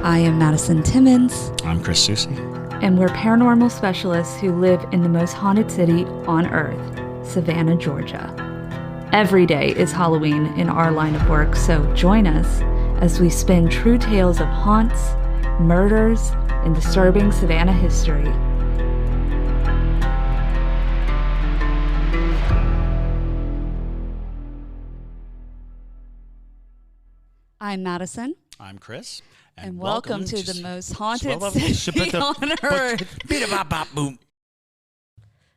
I am Madison Timmons. I'm Chris Susie. And we're paranormal specialists who live in the most haunted city on earth, Savannah, Georgia. Every day is Halloween in our line of work, so join us as we spin true tales of haunts, murders, and disturbing Savannah history. I'm Madison. I'm Chris. And welcome to the most haunted city on earth.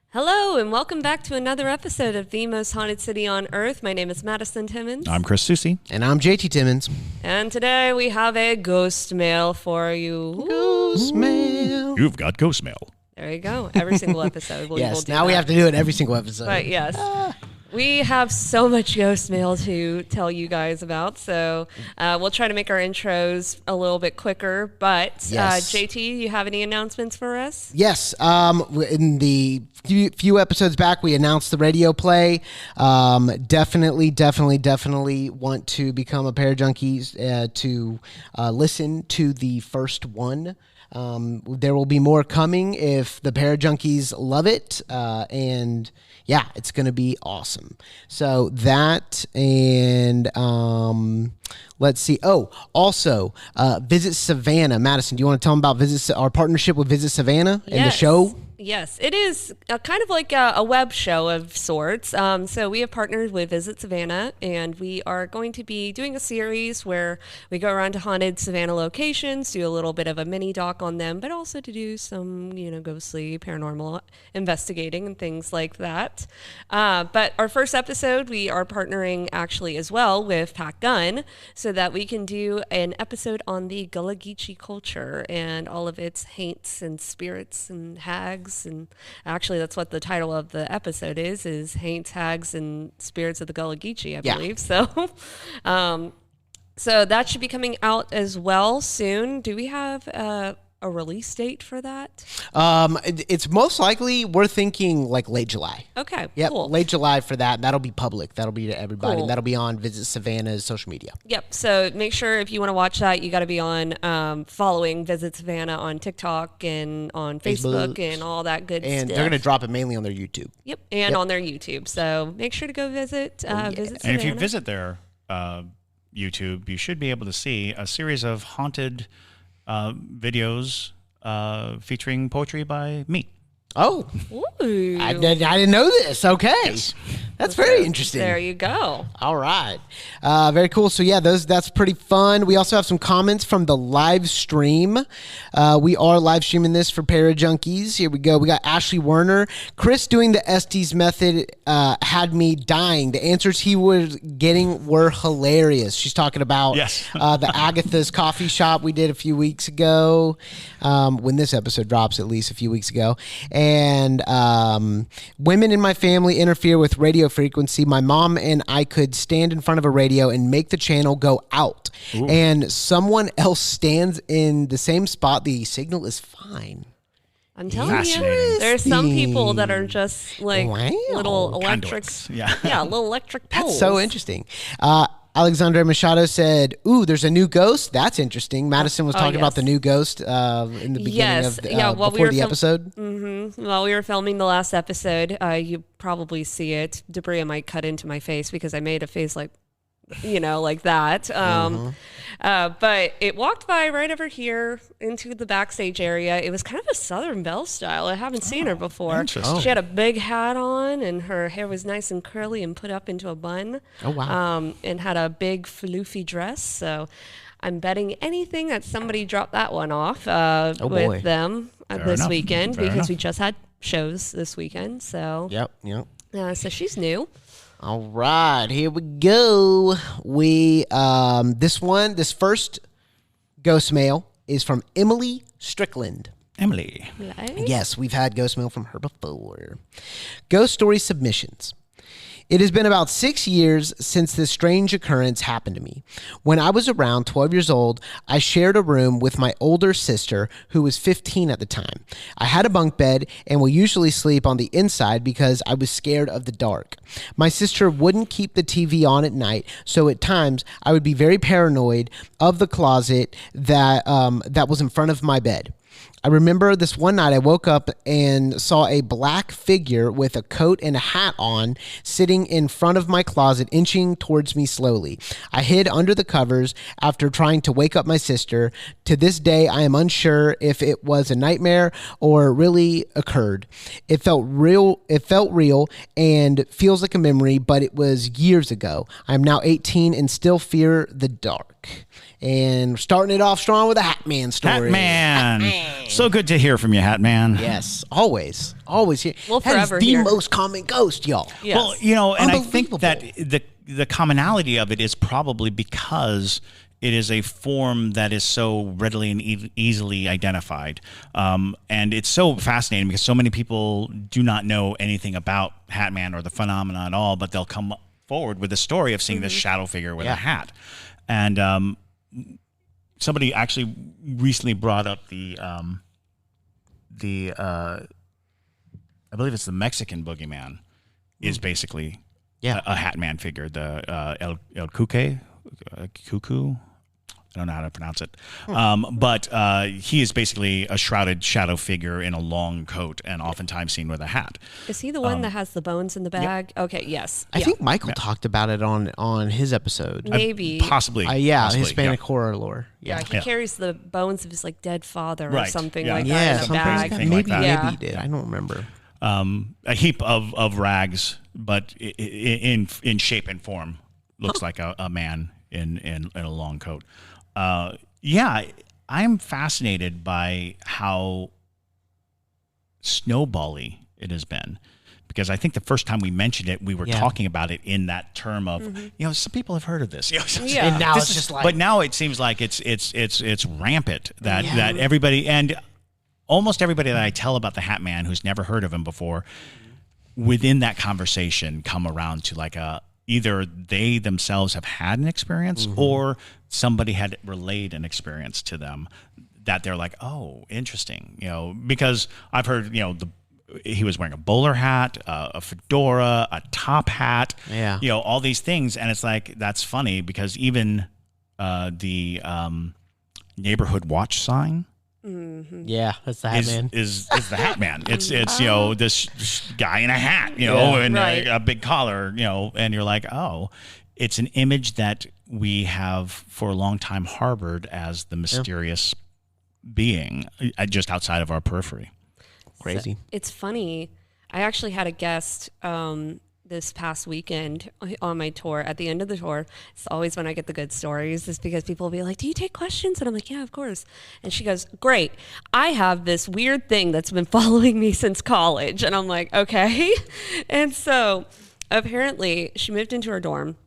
Hello, and welcome back to another episode of The Most Haunted City on Earth. My name is Madison Timmons. I'm Chris Susie. And I'm JT Timmons. And today we have a ghost mail for you. Ghost mail. You've got ghost mail. There you go. Every single episode. Yes, now we have to do it every single episode. But yes. We have so much ghost mail to tell you guys about, so we'll try to make our intros a little bit quicker. But yes. JT, you have any announcements for us? Yes. In the few episodes back, we announced the radio play. Definitely want to become a Parajunkie to listen to the first one. There will be more coming if the Parajunkies love it, and yeah, it's going to be awesome. So that, and let's see. Oh, also, Visit Savannah. Madison, do you want to tell them about our partnership with Visit Savannah and the show? Yes, it is kind of like a web show of sorts. So we have partnered with Visit Savannah, and we are going to be doing a series where we go around to haunted Savannah locations, do a little bit of a mini doc on them, but also to do some, ghostly paranormal investigating and things like that. But our first episode, we are partnering actually as well with Pack Gun, so that we can do an episode on the Gullah Geechee culture and all of its haints and spirits and hags. And actually, that's what the title of the episode is Haints, Hags, and Spirits of the Gullah Geechee, I believe. So, so that should be coming out as well soon. Do we have a release date for that? It's most likely, we're thinking like late July. Okay, yep, cool. Late July for that. That'll be public. That'll be to everybody. Cool. And that'll be on Visit Savannah's social media. Yep. So make sure if you want to watch that, you got to be on following Visit Savannah on TikTok and on Facebook and all that good stuff. And they're going to drop it mainly on their YouTube. Yep. And on their YouTube. So make sure to go visit Visit Savannah. And if you visit their YouTube, you should be able to see a series of haunted videos featuring poetry by me. Oh, ooh. I didn't know this. Okay. Yes. That's very interesting. There you go. All right. Very cool. So yeah, that's pretty fun. We also have some comments from the live stream. We are live streaming this for Parajunkies. Here we go. We got Ashley Werner. Chris doing the Estes method had me dying. The answers he was getting were hilarious. She's talking about the Agatha's coffee shop we did a few weeks ago, when this episode drops, at least a few weeks ago. And women in my family interfere with radio frequency. My mom and I could stand in front of a radio and make the channel go out. Ooh. And someone else stands in the same spot. The signal is fine. I'm telling you, there's some people that are just like little electric, little electric poles. That's so interesting. Alexandre Machado said, "Ooh, there's a new ghost. That's interesting." Madison was talking about the new ghost in the beginning of before the episode. Mm-hmm. While we were filming the last episode, you probably see it. Debris might cut into my face because I made a face like that. But it walked by right over here into the backstage area. It was kind of a Southern Belle style. I haven't seen her before. Interesting. She had a big hat on, and her hair was nice and curly and put up into a bun. Oh, wow. And had a big floofy dress. So I'm betting anything that somebody dropped that one off with them this weekend because we just had shows this weekend. So Yep. So she's new. All right, here we go. We this first ghost mail is from Emily Strickland. Emily. Nice. Yes, we've had ghost mail from her before. Ghost story submissions. It has been about 6 years since this strange occurrence happened to me. When I was around 12 years old, I shared a room with my older sister, who was 15 at the time. I had a bunk bed and will usually sleep on the inside because I was scared of the dark. My sister wouldn't keep the TV on at night, so at times I would be very paranoid of the closet that was in front of my bed. I remember this one night I woke up and saw a black figure with a coat and a hat on sitting in front of my closet, inching towards me slowly. I hid under the covers after trying to wake up my sister. To this day, I am unsure if it was a nightmare or really occurred. It felt real and feels like a memory, but it was years ago. I am now 18 and still fear the dark. And we're starting it off strong with a Hat Man story. Hat Man. So good to hear from you, Hat Man. Yes, always here. We'll that is forever the hear. most common ghost, y'all. Yes. Well, and I think Unbelievable. that the commonality of it is probably because it is a form that is so readily and easily identified. And it's so fascinating because so many people do not know anything about Hat Man or the phenomenon at all, but they'll come forward with a story of seeing this shadow figure with a hat. And somebody actually recently brought up I believe it's the Mexican boogeyman is basically a Hat Man figure, the El Cuckoo. I don't know how to pronounce it. But he is basically a shrouded shadow figure in a long coat and oftentimes seen with a hat. Is he the one that has the bones in the bag? Okay, yes. I think Michael talked about it on his episode. Maybe. Possibly. Possibly, Hispanic horror lore. Yeah, he carries the bones of his dead father or something like that Yeah, in a something bag. like that. Thing Maybe like that. Libby did. I don't remember. A heap of rags, but in shape and form looks like a man in a long coat. I'm fascinated by how snowbally it has been, because I think the first time we mentioned it, we were talking about it in that term of, some people have heard of this. And now it's just like, but now it seems like it's rampant that everybody, and almost everybody that I tell about the Hat Man who's never heard of him before, within that conversation come around to like either they themselves have had an experience or somebody had relayed an experience to them that they're like, oh, interesting, because I've heard, he was wearing a bowler hat, a fedora, a top hat, all these things. And it's like, that's funny because even the neighborhood watch sign, yeah, that's the Hat Man. Is the Hat Man. It's this guy in a hat, and a big collar, and you're like, oh, it's an image that we have for a long time harbored as the mysterious being just outside of our periphery. Crazy. So, it's funny. I actually had a guest this past weekend on my tour. At the end of the tour, it's always when I get the good stories, is because people will be like, do you take questions? And I'm like, yeah, of course. And she goes, great. I have this weird thing that's been following me since college. And I'm like, okay. And so apparently she moved into her dorm,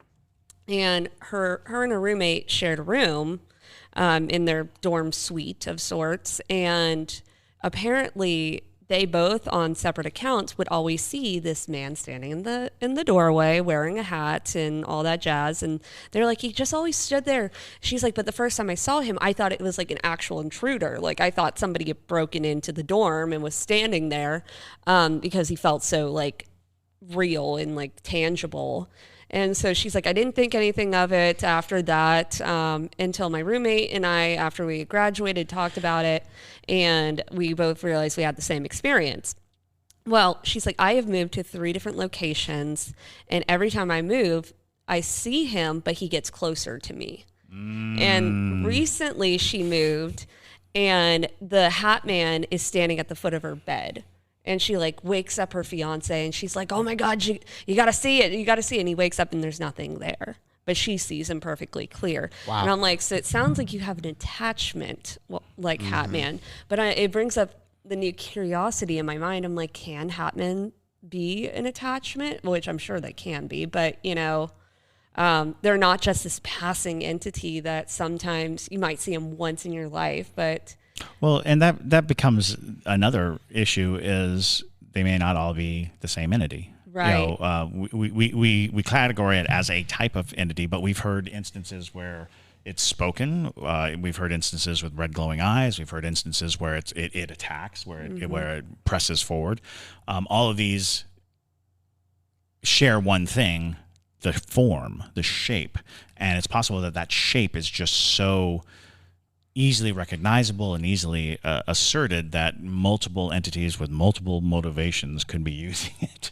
and her and her roommate shared a room in their dorm suite of sorts. And apparently they both, on separate accounts, would always see this man standing in the doorway wearing a hat and all that jazz. And they're like, he just always stood there. She's like, but the first time I saw him, I thought it was like an actual intruder. Like, I thought somebody had broken into the dorm and was standing there because he felt so like real and like tangible. And so she's like, I didn't think anything of it after that until my roommate and I, after we graduated, talked about it. And we both realized we had the same experience. Well, she's like, I have moved to 3 different locations. And every time I move, I see him, but he gets closer to me. And recently she moved, and the Hat Man is standing at the foot of her bed. And she like wakes up her fiance, and she's like, oh my God, you got to see it. You got to see it. And he wakes up and there's nothing there, but she sees him perfectly clear. Wow. And I'm like, so it sounds like you have an attachment like Hat Man, but it brings up the new curiosity in my mind. I'm like, can Hat Men be an attachment? Which I'm sure they can be, but they're not just this passing entity that sometimes you might see them once in your life, but... Well, and that becomes another issue, is they may not all be the same entity. Right. You know, we categorize it as a type of entity, but we've heard instances where it's spoken. We've heard instances with red glowing eyes. We've heard instances where it attacks, where it presses forward. All of these share one thing: the form, the shape, and it's possible that shape is just so easily recognizable and easily asserted that multiple entities with multiple motivations could be using it.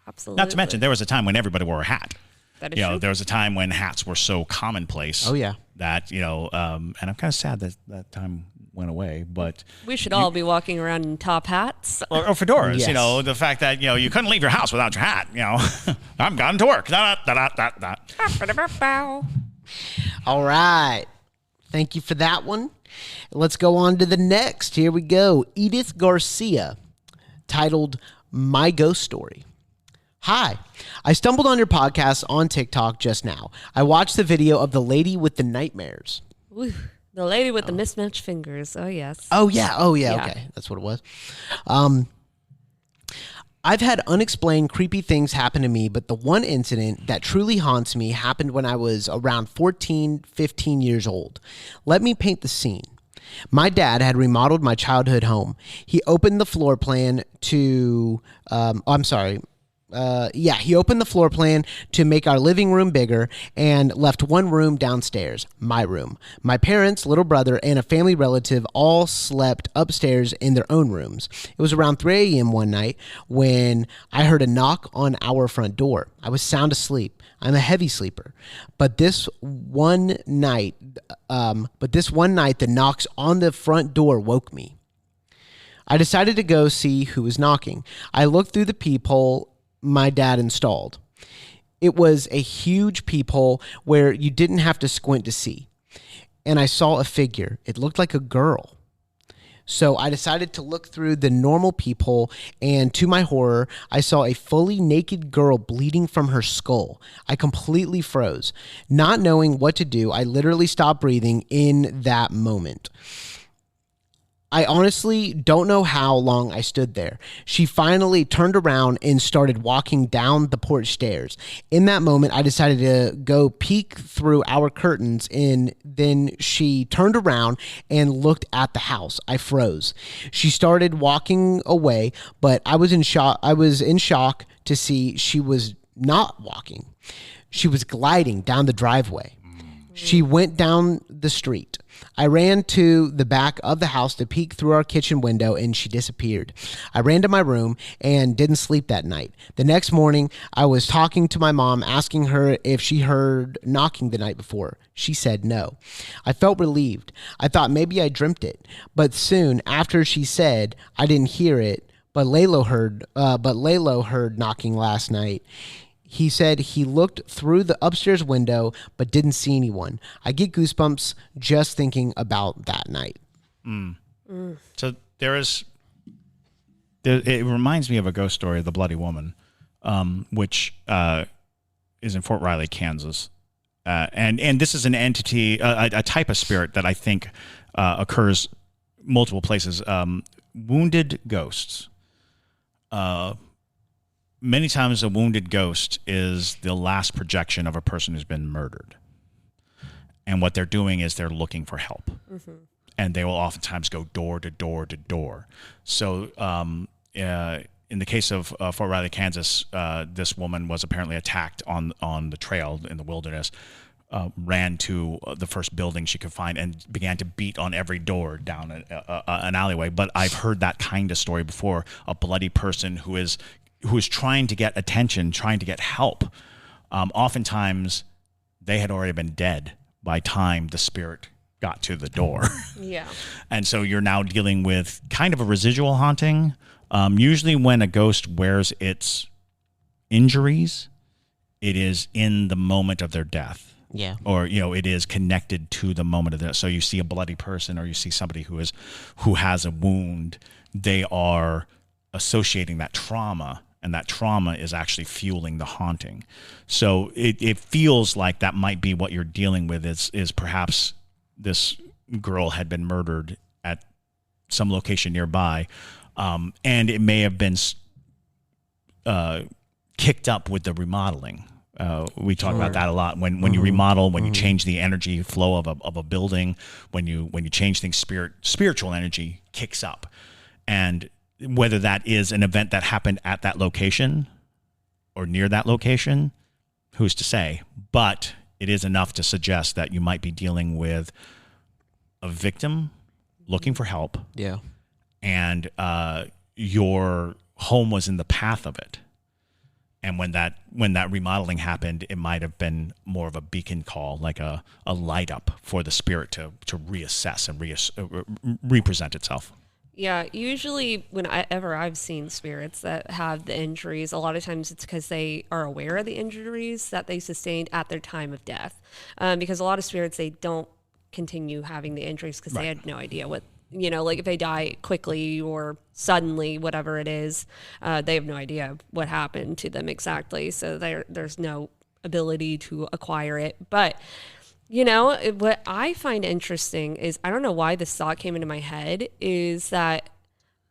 Absolutely. Not to mention, there was a time when everybody wore a hat. That is true. There was a time when hats were so commonplace. Oh, yeah. That, and I'm kind of sad that time went away, but... We should all be walking around in top hats. Or fedoras, Yes. The fact that, you couldn't leave your house without your hat, I'm gone to work. All right. Thank you for that one. Let's go on to the next. Here we go. Edith Garcia, titled My Ghost Story. Hi, I stumbled on your podcast on TikTok just now. I watched the video of the lady with the nightmares. Ooh, the lady with the mismatched fingers. Oh, yes. Oh, yeah. Yeah. Okay. That's what it was. I've had unexplained creepy things happen to me, but the one incident that truly haunts me happened when I was around 14, 15 years old. Let me paint the scene. My dad had remodeled my childhood home. He opened the floor plan to, he opened the floor plan to make our living room bigger and left one room downstairs, my room. My parents, little brother, and a family relative all slept upstairs in their own rooms. It was around 3 a.m. one night when I heard a knock on our front door. I was sound asleep. I'm a heavy sleeper. But this one night, the knocks on the front door woke me. I decided to go see who was knocking. I looked through the peephole my dad installed. It was a huge peephole where you didn't have to squint to see. And I saw a figure. It looked like a girl. So I decided to look through the normal peephole, and to my horror, I saw a fully naked girl bleeding from her skull. I completely froze. Not knowing what to do, I literally stopped breathing in that moment. I honestly don't know how long I stood there. She finally turned around and started walking down the porch stairs. In that moment, I decided to go peek through our curtains, and then she turned around and looked at the house. I froze. She started walking away, but I was in shock to see she was not walking. She was gliding down the driveway. She went down the street. I ran to the back of the house to peek through our kitchen window, and she disappeared. I ran to my room and didn't sleep that night. The next morning, I was talking to my mom, asking her if she heard knocking the night before. She said no. I felt relieved. I thought maybe I dreamt it. But soon after she said I didn't hear it, but Lalo heard knocking last night. He said he looked through the upstairs window but didn't see anyone. I get goosebumps just thinking about that night. So it reminds me of a ghost story, The Bloody Woman, which is in Fort Riley, Kansas. And this is an entity, a type of spirit that I think occurs multiple places. Wounded ghosts. Many times a wounded ghost is the last projection of a person who's been murdered. And what they're doing is they're looking for help. Mm-hmm. And they will oftentimes go door to door to door. So in the case of Fort Riley, Kansas, this woman was apparently attacked on the trail in the wilderness, ran to the first building she could find and began to beat on every door down an alleyway. But I've heard that kind of story before, a bloody person who is trying to get attention, trying to get help. Oftentimes, they had already been dead by time the spirit got to the door. Yeah. And so you're now dealing with kind of a residual haunting. Usually when a ghost wears its injuries, it is in the moment of their death. Yeah. Or, it is connected to the moment of death. So you see a bloody person or you see somebody who has a wound, they are associating that trauma, and that trauma is actually fueling the haunting. So it feels like that might be what you're dealing with is perhaps this girl had been murdered at some location nearby, and it may have been kicked up with the remodeling. We talk about that a lot. When you remodel, when you change the energy flow of a building, when you change things, spiritual energy kicks up. And whether that is an event that happened at that location or near that location, who's to say? But it is enough to suggest that you might be dealing with a victim looking for help. Yeah. And your home was in the path of it. And when that remodeling happened, it might have been more of a beacon call, like a light up for the spirit to reassess and represent itself. Yeah, usually whenever I've seen spirits that have the injuries, a lot of times it's because they are aware of the injuries that they sustained at their time of death. Because a lot of spirits, they don't continue having the injuries because they had no idea what, like if they die quickly or suddenly, whatever it is, they have no idea what happened to them exactly. So there's no ability to acquire it. But what I find interesting is, I don't know why this thought came into my head, is that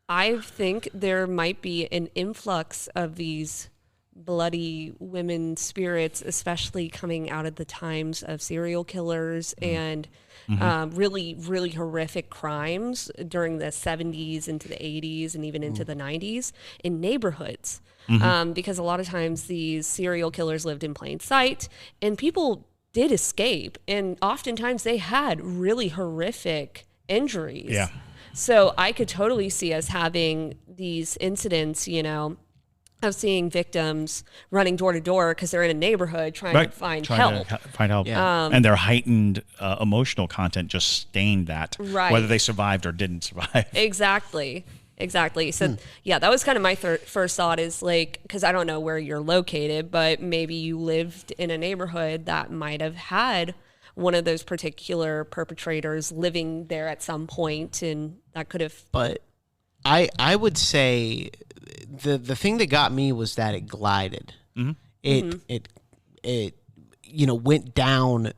I think there might be an influx of these bloody women spirits, especially coming out of the times of serial killers and really, really horrific crimes during the 70s into the 80s and even into the 90s in neighborhoods. Because a lot of times these serial killers lived in plain sight and people did escape, and oftentimes they had really horrific injuries. Yeah. So I could totally see us having these incidents, of seeing victims running door to door because they're in a neighborhood trying to find help. Find help. Yeah. And their heightened emotional content just stained that, Right. whether they survived or didn't survive. Exactly. So, yeah, that was kind of my first thought is like, because I don't know where you're located, but maybe you lived in a neighborhood that might have had one of those particular perpetrators living there at some point, and that could have. But I would say the thing that got me was that it glided. It went down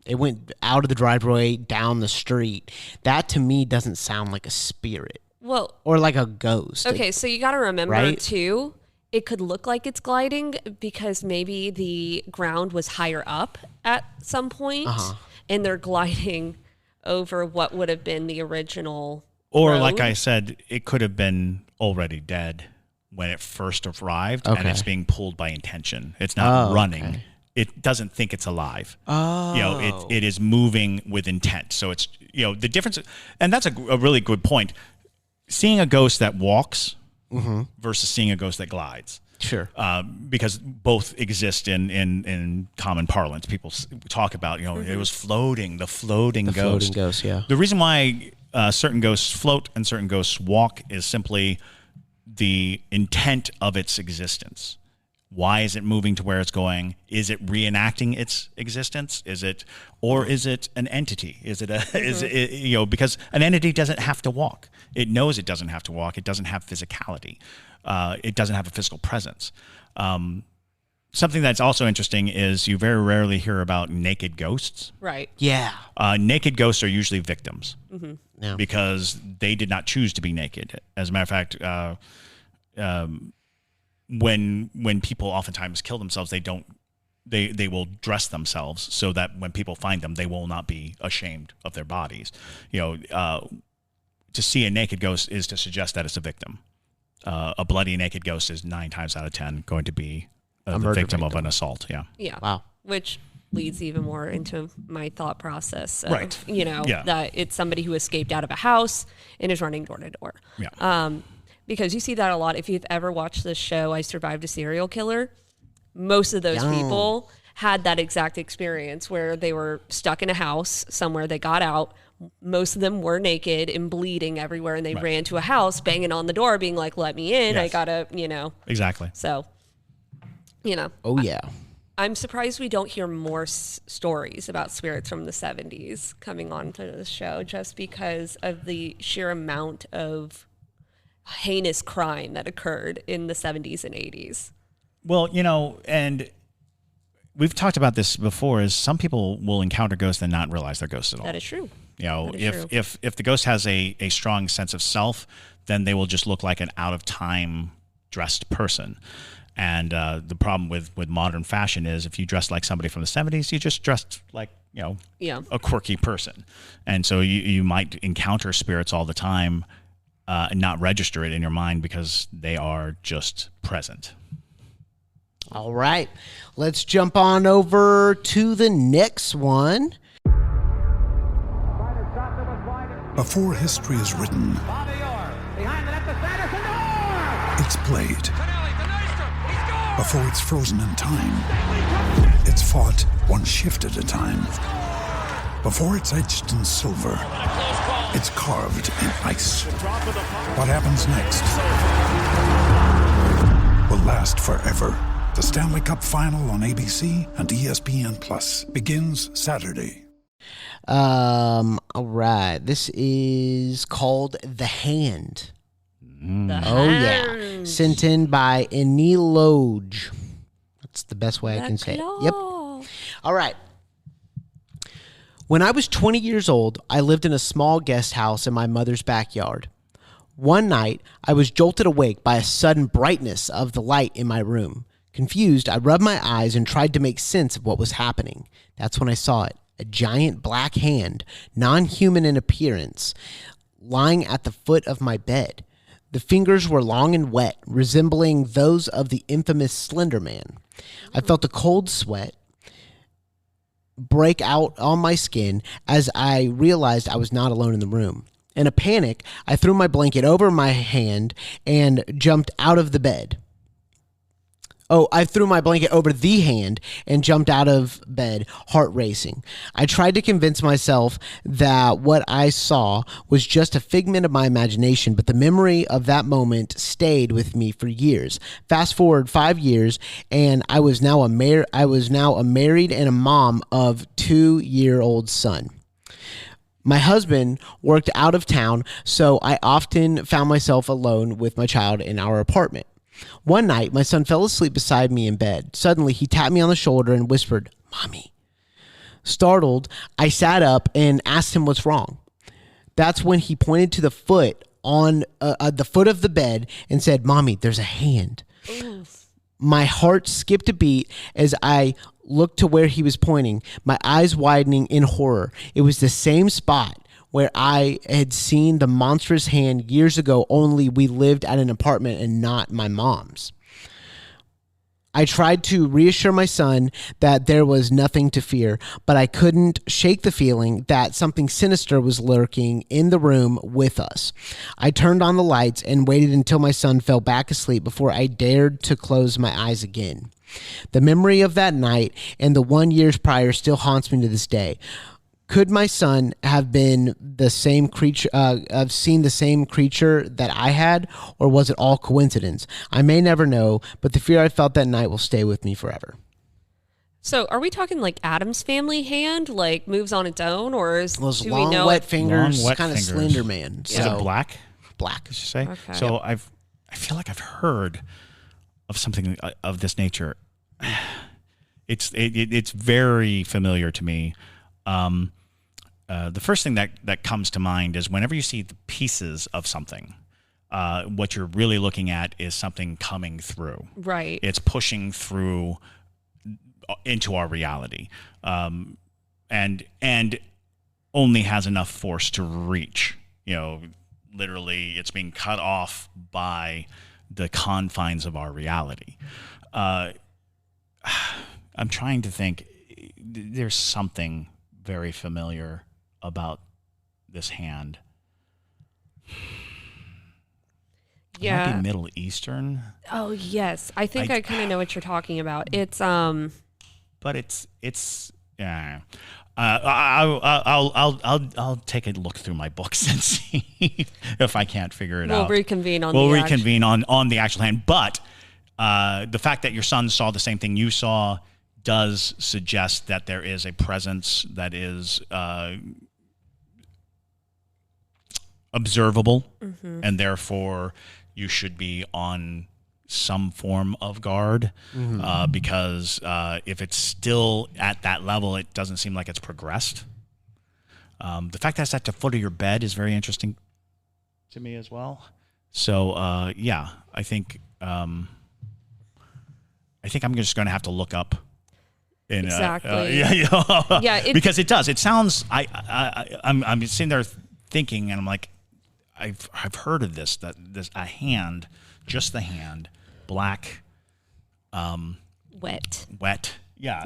it went out of the driveway, down the street. That to me doesn't sound like a spirit. Well, or like a ghost. Okay, so you got to remember right? too, it could look like it's gliding because maybe the ground was higher up at some point, and they're gliding over what would have been the original Or road. like I said, it could have been already dead when it first arrived, and it's being pulled by intention. It's not running. Okay. It doesn't think it's alive. Oh. It is moving with intent. So it's, the difference, and that's a really good point. Seeing a ghost that walks versus seeing a ghost that glides. Sure. Because both exist in common parlance. People talk about, it was floating, the floating ghost. Floating ghost, yeah. The reason why certain ghosts float and certain ghosts walk is simply the intent of its existence. Why is it moving to where it's going? Is it reenacting its existence? Is it an entity? Is it because an entity doesn't have to walk. It knows it doesn't have to walk. It doesn't have physicality. It doesn't have a physical presence. Something that's also interesting is you very rarely hear about naked ghosts. Right. Yeah. Naked ghosts are usually victims Yeah. because they did not choose to be naked. As a matter of fact, when people oftentimes kill themselves, they will dress themselves so that when people find them, they will not be ashamed of their bodies. To see a naked ghost is to suggest that it's a victim. A bloody naked ghost is 9 times out of 10 going to be the victim of an assault. Yeah. Yeah. Wow. Which leads even more into my thought process of, Right. that it's somebody who escaped out of a house and is running door to door. Yeah. Because you see that a lot. If you've ever watched this show, I Survived a Serial Killer, most of those people had that exact experience where they were stuck in a house somewhere, they got out, most of them were naked and bleeding everywhere, and they ran to a house, banging on the door, being like, let me in, Yes. I gotta, Exactly. So, Oh, yeah. I'm surprised we don't hear more stories about spirits from the 70s coming onto the show, just because of the sheer amount of heinous crime that occurred in the 70s and 80s. Well, and we've talked about this before, is some people will encounter ghosts and not realize they're ghosts at all. That is true. That is true. If the ghost has a strong sense of self, then they will just look like an out of time dressed person. And the problem with modern fashion is if you dress like somebody from the 70s, you just dressed like, a quirky person. And so you might encounter spirits all the time and not register it in your mind because they are just present. All right. Let's jump on over to the next one. Before history is written, it's played. Before it's frozen in time, it's fought one shift at a time. Before it's etched in silver, it's carved in ice. What happens next will last forever. The Stanley Cup Final on ABC and ESPN Plus begins Saturday. All right. This is called The Hand. Yeah. Sent in by Eniloj. That's the best way I can say it. Yep. All right. When I was 20 years old, I lived in a small guest house in my mother's backyard. One night, I was jolted awake by a sudden brightness of the light in my room. Confused, I rubbed my eyes and tried to make sense of what was happening. That's when I saw it. A giant black hand, non-human in appearance, lying at the foot of my bed. The fingers were long and wet, resembling those of the infamous Slender Man. I felt a cold sweat break out on my skin as I realized I was not alone in the room. In a panic, I threw my blanket over my hand and jumped out of the bed. I threw my blanket over the hand and jumped out of bed, heart racing. I tried to convince myself that what I saw was just a figment of my imagination, but the memory of that moment stayed with me for years. Fast forward 5 years, and I was now a married and a mom of 2-year-old son. My husband worked out of town, so I often found myself alone with my child in our apartment. One night, my son fell asleep beside me in bed. Suddenly, he tapped me on the shoulder and whispered, "Mommy." Startled, I sat up and asked him what's wrong. That's when he pointed to the foot on the foot of the bed and said, "Mommy, there's a hand." Oof. My heart skipped a beat as I looked to where he was pointing, my eyes widening in horror. It was the same spot where I had seen the monstrous hand years ago, only we lived at an apartment and not my mom's. I tried to reassure my son that there was nothing to fear, but I couldn't shake the feeling that something sinister was lurking in the room with us. I turned on the lights and waited until my son fell back asleep before I dared to close my eyes again. The memory of that night and the 1 year prior still haunts me to this day. Could my son have been the same creature, have seen the same creature that I had, or was it all coincidence? I may never know, but the fear I felt that night will stay with me forever. So are we talking like Adam's family hand, like moves on its own, or is Those do long, we know wet it? fingers, Long, wet kind of fingers. Slender Man. Is it black? Black. Did you say? Okay. So I feel like I've heard of something of this nature. It's very familiar to me. The first thing that comes to mind is whenever you see the pieces of something, what you're really looking at is something coming through. Right. It's pushing through into our reality, and only has enough force to reach. Literally, it's being cut off by the confines of our reality. I'm trying to think. There's something very familiar about this hand. Yeah. It might be Middle Eastern. Oh yes, I think I kind of know what you're talking about. It's But it's yeah. I'll take a look through my books and see if I can't figure it out. We'll reconvene on the actual hand. But the fact that your son saw the same thing you saw does suggest that there is a presence that is observable, and therefore you should be on some form of guard, because if it's still at that level, it doesn't seem like it's progressed. The fact that it's at the foot of your bed is very interesting to me as well. So, yeah, I think I think I'm just going to have to look up. Exactly. Yeah, because it does. It sounds. I'm sitting there thinking, and I'm like, I've heard of this. A hand, just the hand, black, wet. Yeah.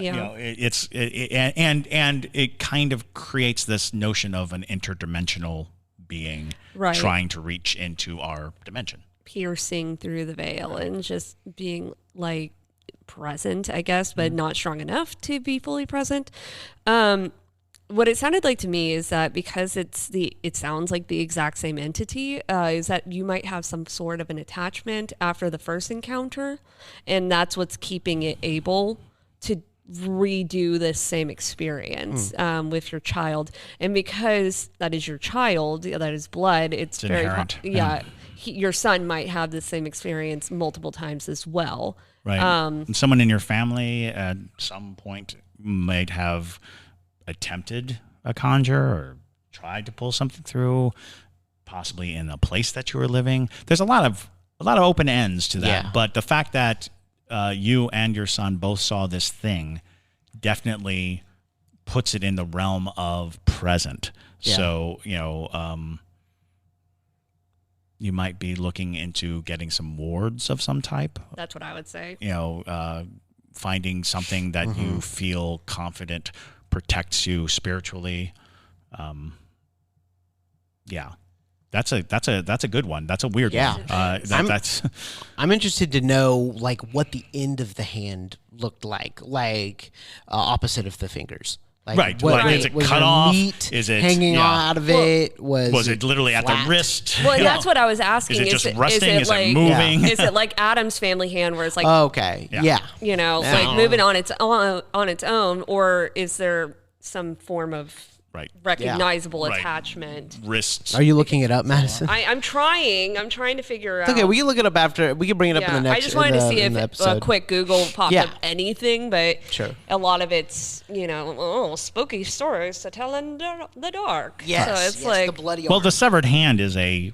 And it kind of creates this notion of an interdimensional being trying to reach into our dimension, piercing through the veil and just being like present, I guess, but not strong enough to be fully present. What it sounded like to me is that because it sounds like the exact same entity, is that you might have some sort of an attachment after the first encounter, and that's what's keeping it able to redo this same experience with your child. And because that is your child, that is blood, it's very inherent. Your son might have the same experience multiple times as well. Right. And someone in your family at some point might have attempted a conjure or tried to pull something through, possibly in a place that you were living. There's a lot of open ends to that. Yeah. But the fact that you and your son both saw this thing definitely puts it in the realm of present. Yeah. So, you might be looking into getting some wards of some type. That's what I would say. Finding something that you feel confident protects you spiritually. That's a good one. That's a weird one. I'm interested to know like what the end of the hand looked like opposite of the fingers. Like, is it was cut there off? Meat Is it hanging out of it? Was it literally flat? at the wrist? Well, that's what I was asking. Is it just resting? Is it moving? Is it like Adam's family hand, where it's like, okay, yeah. Like moving on its own, or is there some form of recognizable attachment? Wrists. Are you looking it up, Madison? I'm trying to figure out. Okay, we can look it up after. We can bring it up in the next. I just wanted to see if a quick Google popped up anything, but a lot of it's spooky stories to tell in the dark. Yes, so it's like the bloody. Well, the severed hand is the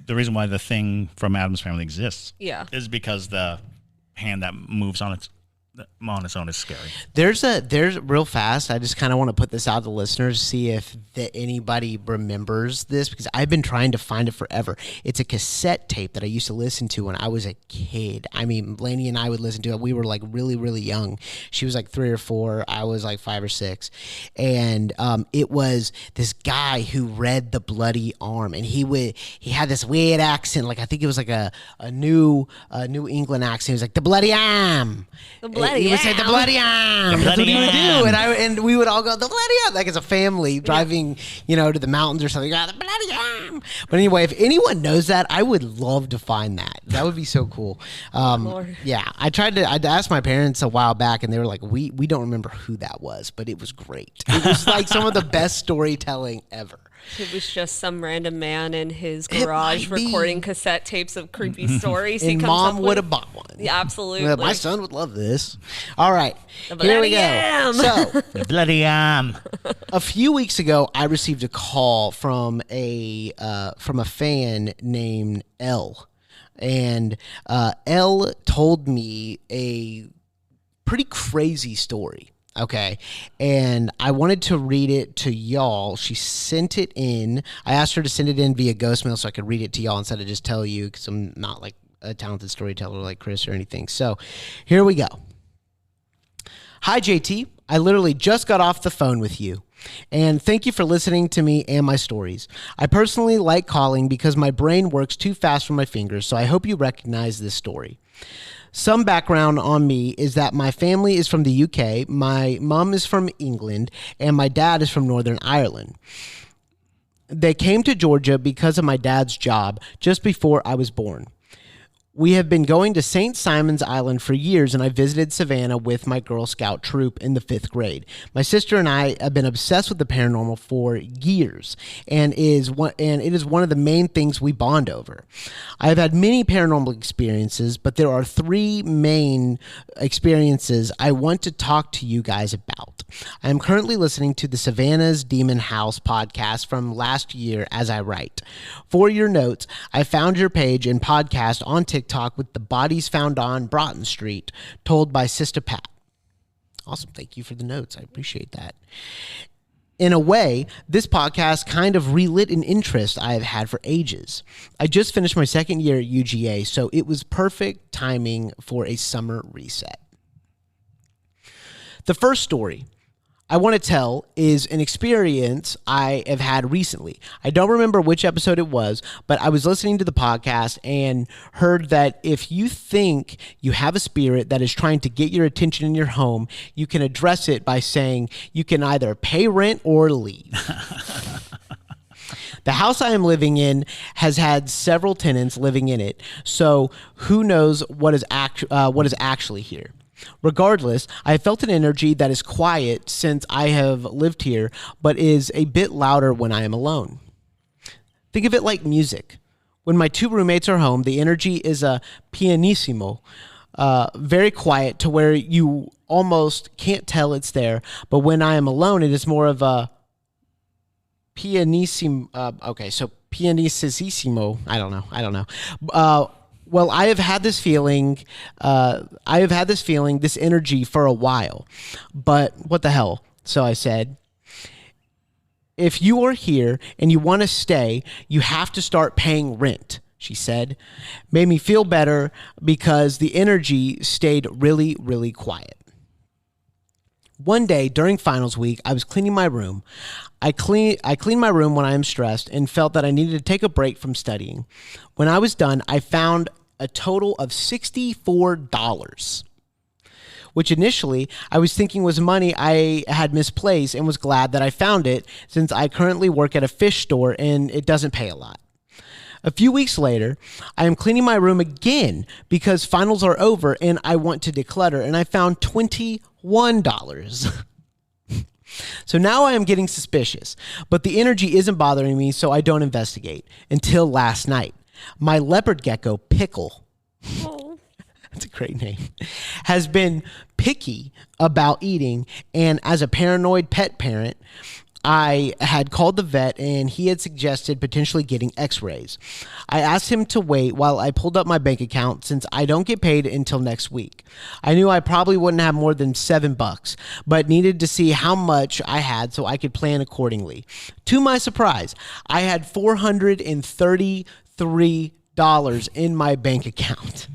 reason why the thing from Adam's family exists. Is because the hand that moves on its own is scary. There's real fast. I just kind of want to put this out to listeners, see if anybody remembers this, because I've been trying to find it forever. It's a cassette tape that I used to listen to when I was a kid. I mean, Lainey and I would listen to it. We were like really, really young. She was like 3 or 4. I was like 5 or 6. And it was this guy who read The Bloody Arm, and he had this weird accent. Like I think it was like a New England accent. He was like, "The bloody arm." He would say the bloody arm. That's what he would do, and we would all go the bloody arm, like as a family driving, to the mountains or something. The bloody arm. But anyway, if anyone knows that, I would love to find that. That would be so cool. Yeah, I asked my parents a while back, and they were like, "We don't remember who that was, but it was great. It was like some of the best storytelling ever." It was just some random man in his garage recording cassette tapes of creepy stories. And Mom would have bought one. Yeah, absolutely. My son would love this. All right, here we go. So, the bloody arm. A few weeks ago, I received a call from a fan named L, and L told me a pretty crazy story. Okay, and I wanted to read it to y'all. She sent it in. I asked her to send it in via Ghostmail so I could read it to y'all instead of just tell you, because I'm not like a talented storyteller like Chris or anything. So here we go. Hi, JT. I literally just got off the phone with you. And thank you for listening to me and my stories. I personally like calling because my brain works too fast for my fingers, so I hope you recognize this story. Some background on me is that my family is from the UK, my mom is from England, and my dad is from Northern Ireland. They came to Georgia because of my dad's job just before I was born. We have been going to St. Simon's Island for years, and I visited Savannah with my Girl Scout troop in the 5th grade. My sister and I have been obsessed with the paranormal for years, and it is one of the main things we bond over. I have had many paranormal experiences, but there are 3 main experiences I want to talk to you guys about. I am currently listening to the Savannah's Demon House podcast from last year as I write. For your notes, I found your page and podcast on TikTok TikTok with the bodies found on Broughton Street, told by Sister Pat. Awesome. Thank you for the notes. I appreciate that. In a way, this podcast kind of relit an interest I have had for ages. I just finished my second year at UGA, so it was perfect timing for a summer reset. The first story I want to tell is an experience I have had recently. I don't remember which episode it was, but I was listening to the podcast and heard that if you think you have a spirit that is trying to get your attention in your home, you can address it by saying you can either pay rent or leave. The house I am living in has had several tenants living in it, so who knows what is actually here. Regardless, I have felt an energy that is quiet since I have lived here, but is a bit louder when I am alone. Think of it like music. When my two roommates are home, the energy is a pianissimo, very quiet to where you almost can't tell it's there. But when I am alone, it is more of a pianissimo. Pianissimo. I don't know. Well, I have had this feeling, this energy for a while, but what the hell? So I said, if you are here and you want to stay, you have to start paying rent, she said. Made me feel better because the energy stayed really, really quiet. One day during finals week, I was cleaning my room. I clean my room when I am stressed and felt that I needed to take a break from studying. When I was done, I found a total of $64, which initially I was thinking was money I had misplaced and was glad that I found it since I currently work at a fish store and it doesn't pay a lot. A few weeks later, I am cleaning my room again because finals are over and I want to declutter, and I found $21. So now I am getting suspicious, but the energy isn't bothering me, so I don't investigate until last night. My leopard gecko, Pickle, that's a great name, has been picky about eating, and as a paranoid pet parent, I had called the vet and he had suggested potentially getting x-rays. I asked him to wait while I pulled up my bank account since I don't get paid until next week. I knew I probably wouldn't have more than $7, but needed to see how much I had so I could plan accordingly. To my surprise, I had $433 in my bank account.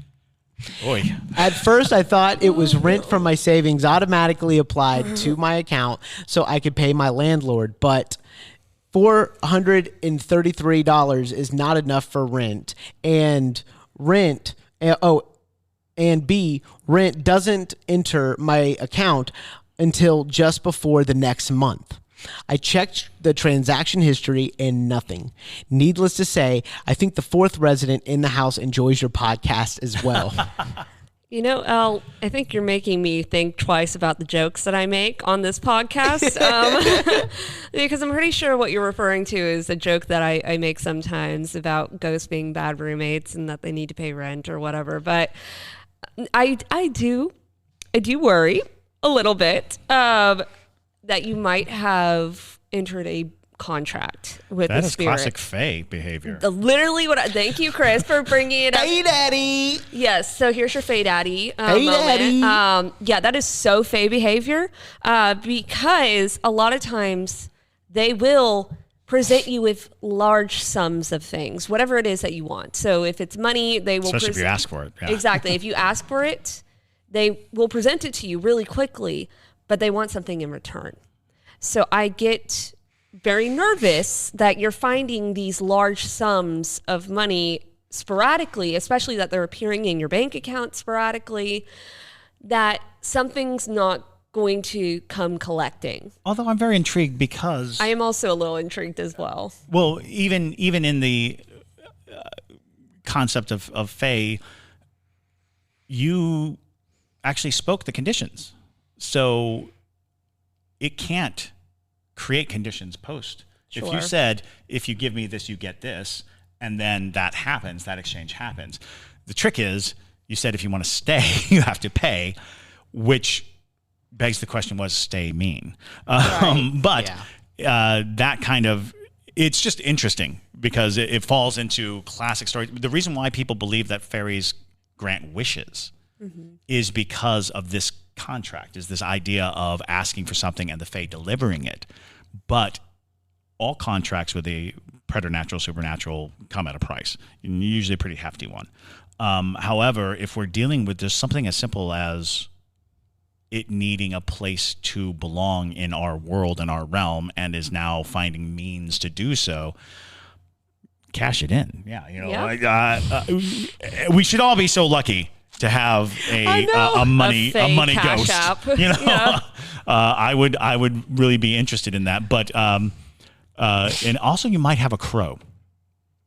Boy. At first, I thought it was rent from my savings automatically applied to my account so I could pay my landlord, but $433 is not enough for rent, and rent doesn't enter my account until just before the next month. I checked the transaction history and nothing. Needless to say, I think the fourth resident in the house enjoys your podcast as well. You know, Elle, I think you're making me think twice about the jokes that I make on this podcast. Because I'm pretty sure what you're referring to is a joke that I make sometimes about ghosts being bad roommates and that they need to pay rent or whatever. But I do worry a little bit that you might have entered a contract with the spirit. That is classic Fae behavior. Literally thank you, Chris, for bringing it up. Hey, Daddy. Yes, so here's your Fae Daddy Hey, moment. Daddy. Yeah, that is so Fae behavior because a lot of times they will present you with large sums of things, whatever it is that you want. So if it's money, they will Especially if you ask for it. Yeah. Exactly. If you ask for it, they will present it to you really quickly, but they want something in return. So I get very nervous that you're finding these large sums of money sporadically, especially that they're appearing in your bank account sporadically, that something's not going to come collecting. Although I'm very intrigued because I am also a little intrigued as well. Well, even in the concept of Fae, you actually spoke the conditions. So it can't create conditions post. Sure. If you said, if you give me this, you get this, and then that happens, that exchange happens. The trick is, you said if you want to stay, you have to pay, which begs the question, what does stay mean? But that kind of, it's just interesting because it falls into classic stories. The reason why people believe that fairies grant wishes is because of this contract, is this idea of asking for something and the Fae delivering it. But all contracts with the preternatural, supernatural come at a price, usually a pretty hefty one. However, if we're dealing with just something as simple as it needing a place to belong in our world and our realm, and is now finding means to do so, cash it in. Yeah, we should all be so lucky to have a money cash ghost. app. I would really be interested in that. But and also you might have a crow.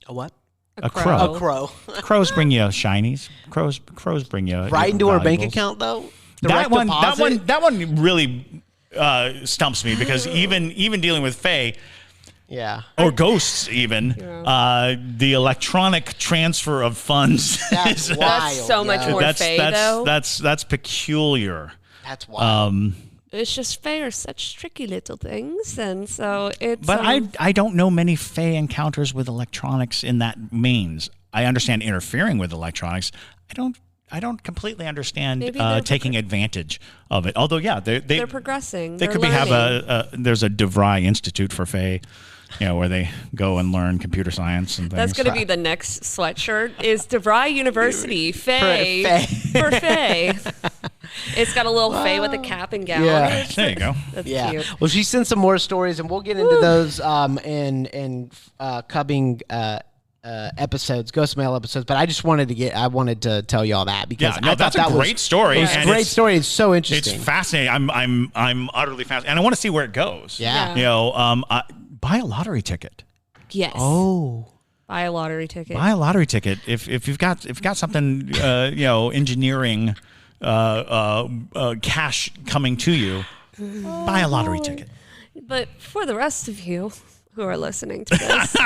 A what? A crow. A crow. Crows bring you shinies. Crows bring you Right into our bank valuables. account though. That Deposit? one really stumps me, because even dealing with Fae. Yeah. Or ghosts, even. The electronic transfer of funds. That's wild. That's so much more Fae, though. That's peculiar. That's wild. It's just Fae are such tricky little things, and so it's. But I don't know many Fae encounters with electronics in that means. I understand interfering with electronics. I don't completely understand taking advantage of it. Although, yeah, they're progressing. They could have there's a DeVry Institute for Fae, where they go and learn computer science and things. That's going to be the next sweatshirt. Is DeVry University Fae for Fae? It's got a little Fae with a cap and gown. Yeah. There you go. That's cute. Well, she sent some more stories, and we'll get into those in coming episodes, Ghostmail episodes. But I wanted to tell you all that because I that's thought a great story. It's a great story. It's so interesting. It's fascinating. I'm utterly fascinated, and I want to see where it goes. Yeah. Buy a lottery ticket. Yes. Oh. Buy a lottery ticket. Buy a lottery ticket. If you've got something engineering cash coming to you, buy a lottery ticket. But for the rest of you who are listening to this,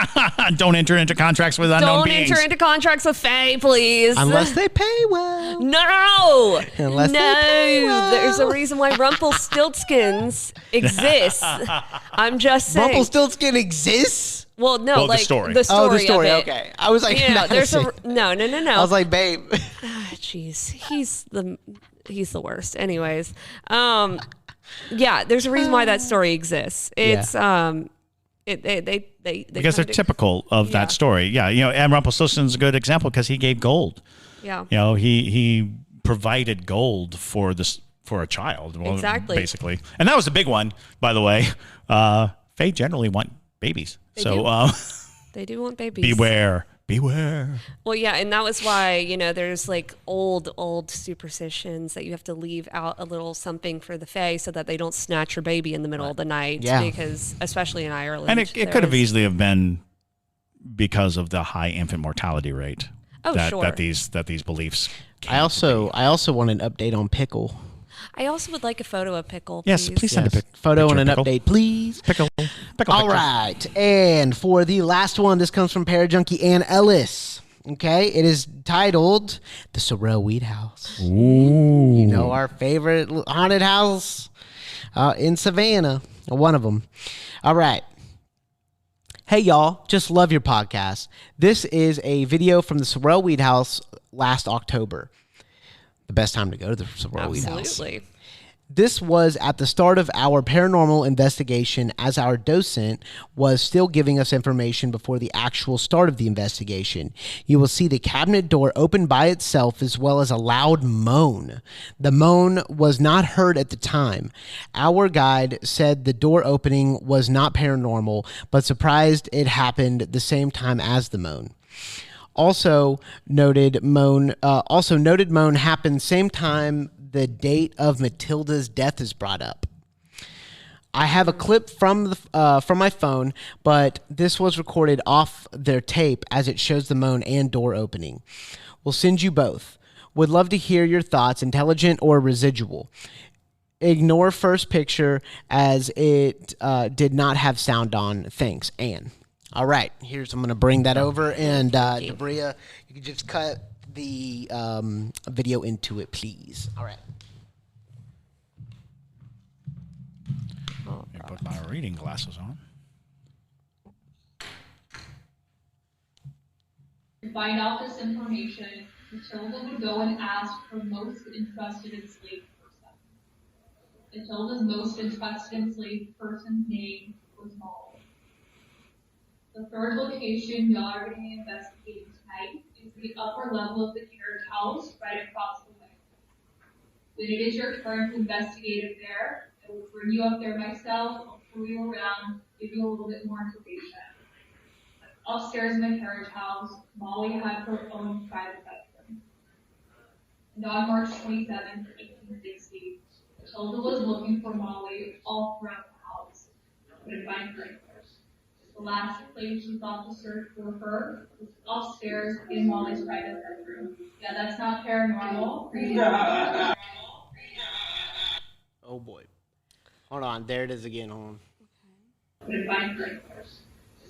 don't enter into contracts with unknown beings. Don't enter into contracts with Fae, please. Unless they pay well. No. Unless they pay well. There's a reason why Rumpelstiltskins exists. I'm just saying. Rumpelstiltskin exists? Well, no, the story. The story. Oh, the story. Of it. Okay. I was like, there's no. I was like, babe. Jeez, he's the worst. Anyways, yeah, there's a reason why that story exists. It's they because they're typical of that story. Yeah, and Rumpelstiltskin's a good example because he gave gold. Yeah. He provided gold for a child. Well, exactly. Basically, and that was a big one, by the way. Fae generally want babies, they do want babies. Beware. Well, yeah, and that was why, there's like old superstitions that you have to leave out a little something for the Fae so that they don't snatch your baby in the middle of the night. Yeah. Because, especially in Ireland. And it could have easily have been because of the high infant mortality rate. That these beliefs came I also want an update on Pickle. I also would like a photo of Pickle. Yes, please send a photo and an Pickle. update, please. Pickle. All right, and for the last one, this comes from Parajunkie Anne Ellis. Okay, it is titled "The Sorrel-Weed House." Ooh. Our favorite haunted house in Savannah, one of them. All right. Hey y'all, just love your podcast. This is a video from the Sorrel-Weed House last October. The best time to go to the Sorrel-Weed House. Absolutely. This was at the start of our paranormal investigation, as our docent was still giving us information before the actual start of the investigation. You will see the cabinet door open by itself, as well as a loud moan. The moan was not heard at the time. Our guide said the door opening was not paranormal, but surprised it happened the same time as the moan. Also noted moan happened same time the date of Matilda's death is brought up. I have a clip from my phone, but this was recorded off their tape as it shows the moan and door opening. We'll send you both. Would love to hear your thoughts, intelligent or residual. Ignore first picture as it did not have sound on. Thanks, Anne. All right, I'm going to bring that over, and Debria, you can just cut the video into it, please. All right. Let me put my reading glasses on. To find out this information, Matilda would go and ask her most interested enslaved person. Matilda's most interested enslaved person's name was Molly. The third location y'all are going to be investigating tonight is the upper level of the carriage house right across the way. When it is your turn to investigate up there, I will bring you up there myself, I'll show you around, give you a little bit more information. Upstairs in the carriage house, Molly had her own private bedroom. And on March 27th, 1860, Matilda was looking for Molly all throughout the house, but couldn't find her anywhere. The last place she thought to search for her was upstairs in Molly's private bedroom. Yeah, that's not paranormal. Oh boy. Hold on, there it is again. Hold on. Couldn't find her anywhere.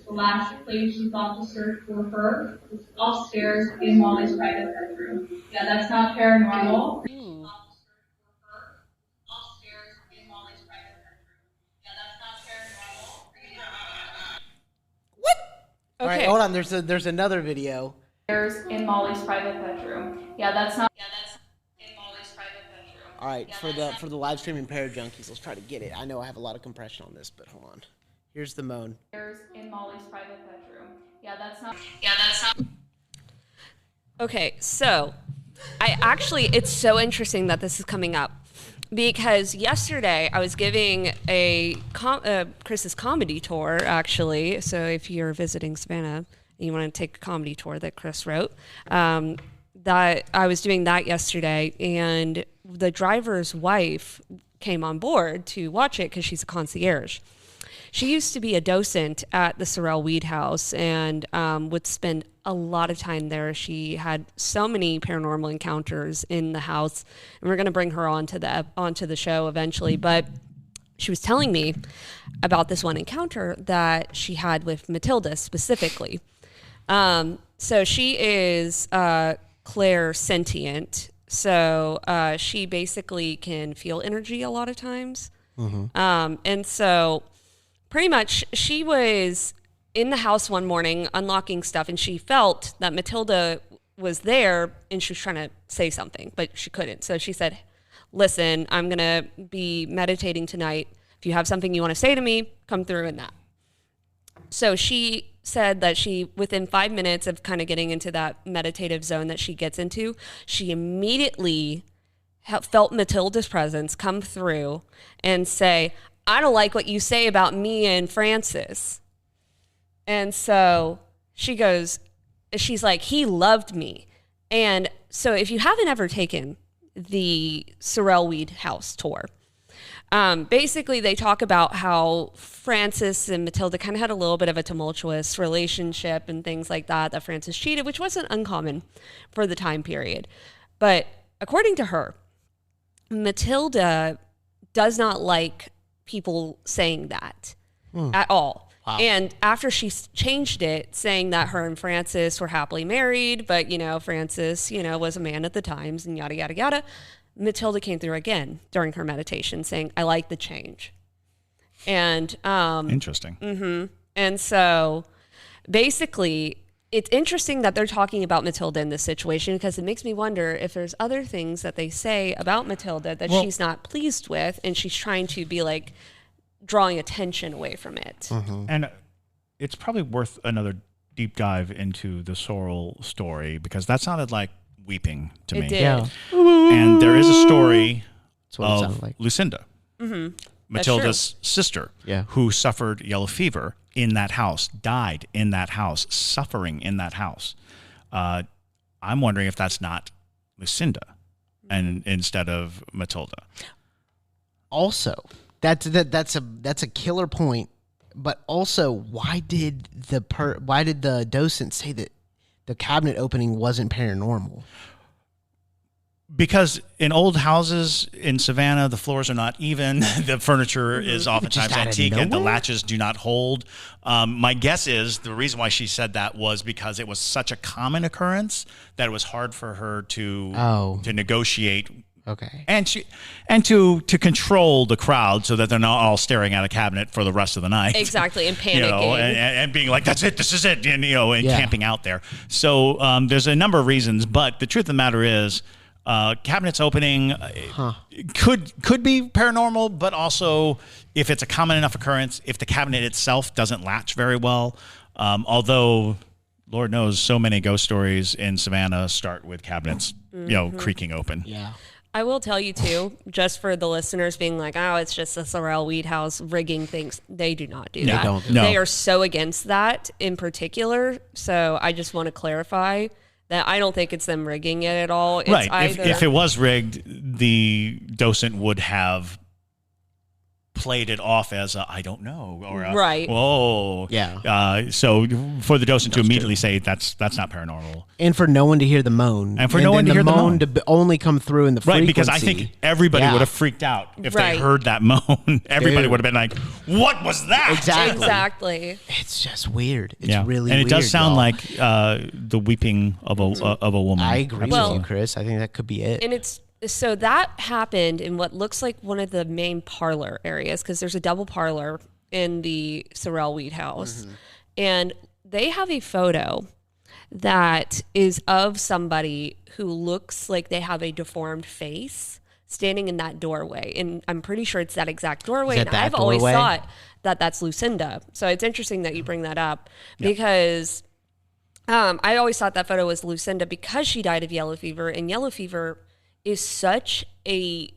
The last place she thought to search for her was upstairs in Molly's private bedroom. Yeah, that's not paranormal. All right, hold on. There's another video. In Molly's private bedroom. Yeah, that's not. In Molly's private bedroom. All right, for the live streaming Parajunkies, let's try to get it. I know I have a lot of compression on this, but hold on. Here's the moan. In Molly's private bedroom. Yeah, that's not. Okay, so it's so interesting that this is coming up because yesterday I was giving Chris's comedy tour, actually. So if you're visiting Savannah and you want to take a comedy tour that Chris wrote, that I was doing that yesterday, and the driver's wife came on board to watch it because she's a concierge. She used to be a docent at the Sorrel-Weed house and would spend a lot of time there. She had so many paranormal encounters in the house, and we're going to bring her onto the show eventually. But she was telling me about this one encounter that she had with Matilda specifically. So she is clairsentient. So she basically can feel energy a lot of times. And so pretty much she was in the house one morning unlocking stuff, and she felt that Matilda was there and she was trying to say something, but she couldn't. So she said, listen, I'm going to be meditating tonight. If you have something you want to say to me, come through in that. So she said that within 5 minutes of kind of getting into that meditative zone that she gets into, she immediately felt Matilda's presence come through and say, I don't like what you say about me and Francis. And so she's like, he loved me. And so if you haven't ever taken the Sorrel-Weed house tour, basically they talk about how Francis and Matilda kind of had a little bit of a tumultuous relationship and things like that Francis cheated, which wasn't uncommon for the time period. But according to her, Matilda does not like people saying that at all. Wow. And after she changed it, saying that her and Francis were happily married, but, Francis, was a man at the times and yada, yada, yada, Matilda came through again during her meditation saying, I like the change. And interesting. Mm-hmm. And so basically it's interesting that they're talking about Matilda in this situation because it makes me wonder if there's other things that they say about Matilda that she's not pleased with, and she's trying to be like drawing attention away from it. Mm-hmm. And it's probably worth another deep dive into the Sorrel story because that sounded like weeping to me. It did. Yeah. And there is a story of Lucinda, Matilda's sister, who suffered yellow fever in that house, died in that house, suffering in that house. I'm wondering if that's not Lucinda and instead of Matilda. Also, that's a killer point. But also, why did the docent say that the cabinet opening wasn't paranormal? Because in old houses in Savannah, the floors are not even. The furniture is oftentimes antique and the latches do not hold. My guess is the reason why she said that was because it was such a common occurrence that it was hard for her to negotiate Okay. And to control the crowd so that they're not all staring at a cabinet for the rest of the night. Exactly, and panicking. You know, and being like, that's it, this is it, and, you know, and camping out there. So there's a number of reasons, but the truth of the matter is, cabinets opening could be paranormal, but also if it's a common enough occurrence, if the cabinet itself doesn't latch very well, although Lord knows so many ghost stories in Savannah start with cabinets, you know, creaking open. Yeah. I will tell you too, just for the listeners being like, oh, it's just a Sorrel-Weed house rigging things. They do not do that. They don't. No. They are so against that in particular. So I just want to clarify that I don't think it's them rigging it at all. It's Right. either, If it was rigged, the docent would have played it off as a, I don't know, or a, Right. whoa. Yeah. So for the docent to immediately say that's not paranormal. And for no one to hear the moan. And for no one to hear the moan. to only come through in the frequency. Right, because I think everybody would have freaked out if they Right. heard that moan. Everybody Dude. would have been like, what was that? Exactly. It's just weird. It's Yeah. really and it weird, does sound y'all. like the weeping of a woman. I agree Well- with you, Chris. I think that could be it. And it's so that happened in what looks like one of the main parlor areas, because there's a double parlor in the Sorrel-Weed house. And they have a photo that is of somebody who looks like they have a deformed face standing in that doorway. And I'm pretty sure it's that exact doorway. Is that And that I've always doorway? thought that that's Lucinda. So it's interesting that you bring that up because I always thought that photo was Lucinda because she died of yellow fever. And yellow fever is such a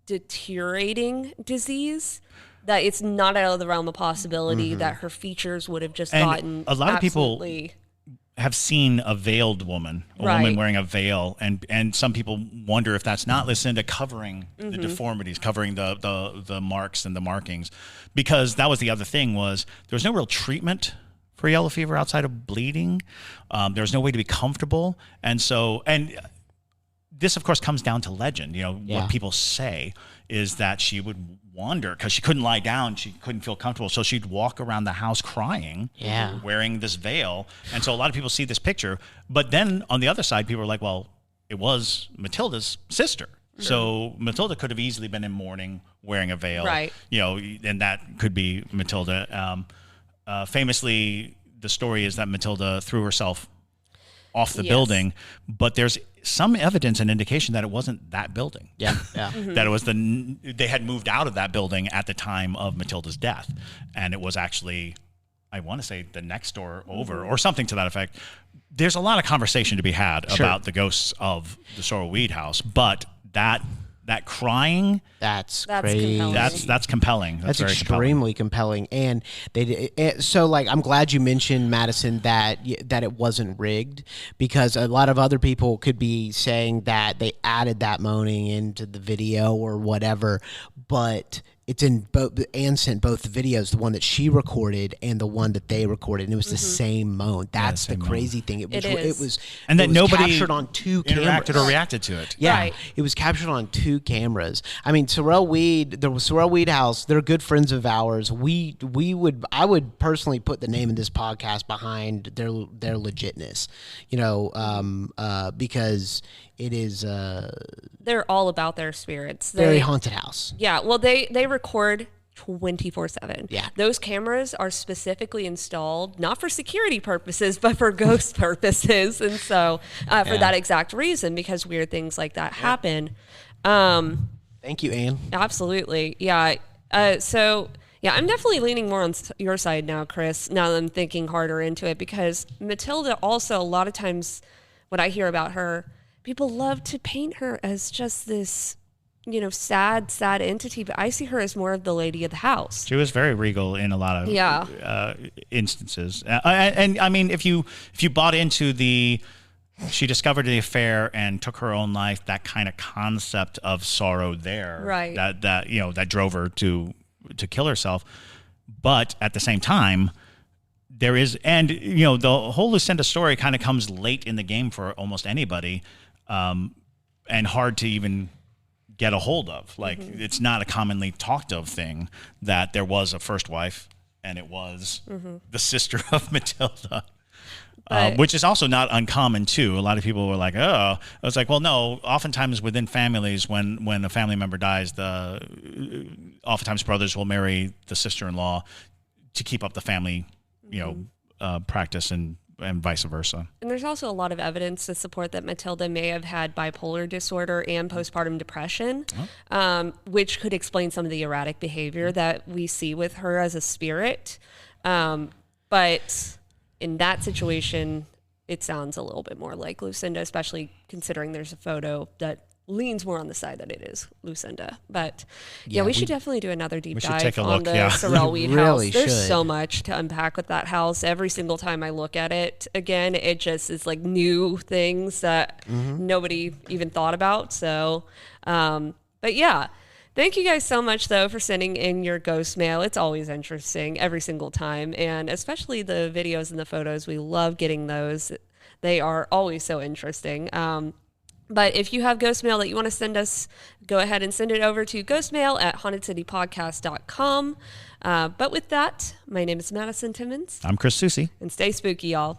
deteriorating disease that it's not out of the realm of possibility that her features would have just And gotten a lot of people absolutely- have seen a veiled woman, a Right. woman wearing a veil, and some people wonder if that's not Lucinda covering the deformities, covering the marks and the markings, because that was the other thing was there was no real treatment for yellow fever outside of bleeding. There was no way to be comfortable, and this, of course, comes down to legend. You know, Yeah. what people say is that she would wander because she couldn't lie down. She couldn't feel comfortable. So she'd walk around the house crying, wearing this veil. And so a lot of people see this picture. But then on the other side, people are like, well, it was Matilda's sister. So Matilda could have easily been in mourning, wearing a veil. Right. You know, and that could be Matilda. Famously, the story is that Matilda threw herself off the building, but there's some evidence and indication that it wasn't that building. Yeah. That it was they had moved out of that building at the time of Matilda's death, and it was actually, I want to say, the next door over or something to that effect. There's a lot of conversation to be had about the ghosts of the Sorrel-Weed house, but that crying, That's That's crazy. compelling. that's compelling. That's very extremely compelling. And so like I'm glad you mentioned, Madison, that it wasn't rigged, because a lot of other people could be saying that they added that moaning into the video or whatever, but it's in both. Anne sent both the videos, the one that she recorded and the one that they recorded, and it was the same moan. That's the same crazy thing. It was and that nobody captured on two interacted cameras. or reacted to it. Yeah, Right. it was captured on two cameras. I mean, Sorrel-Weed, the Sorrel-Weed house, they're good friends of ours. I would personally put the name of this podcast behind their legitness, you know, because it is they're all about their spirits. very haunted house. Yeah, well, they record 24/7. Yeah. Those cameras are specifically installed not for security purposes, but for ghost purposes, and so for that exact reason, because weird things like that happen. Thank you, Anne. Absolutely, yeah. So yeah, I'm definitely leaning more on your side now, Chris. Now that I'm thinking harder into it, because Matilda also a lot of times, what I hear about her, people love to paint her as just this, you know, sad entity, but I see her as more of the lady of the house. She was very regal in a lot of instances, and I mean, if you bought into she discovered the affair and took her own life, that kind of concept of sorrow there, Right. That you know that drove her to kill herself, but at the same time, there is, and you know, the whole Lucinda story kind of comes late in the game for almost anybody, and hard to even get a hold of. Like, it's not a commonly talked of thing that there was a first wife and it was the sister of Matilda. Which is also not uncommon too. A lot of people were like, "Oh," I was like, "Well, no." Oftentimes within families, when a family member dies, oftentimes brothers will marry the sister-in-law to keep up the family, practice and vice versa. And there's also a lot of evidence to support that Matilda may have had bipolar disorder and postpartum depression, which could explain some of the erratic behavior that we see with her as a spirit. But in that situation, it sounds a little bit more like Lucinda, especially considering there's a photo that leans more on the side that it is Lucinda. But we should definitely do another deep dive on the Sorrel-Weed really house. There's should. so much to unpack with that house. Every single time I look at it again, it just is like new things that nobody even thought about. So, but yeah. Thank you guys so much, though, for sending in your ghost mail. It's always interesting every single time, and especially the videos and the photos. We love getting those. They are always so interesting. But if you have ghost mail that you want to send us, go ahead and send it over to ghostmail@hauntedcitypodcast.com. But with that, my name is Madison Timmons. I'm Chris Susi. And stay spooky, y'all.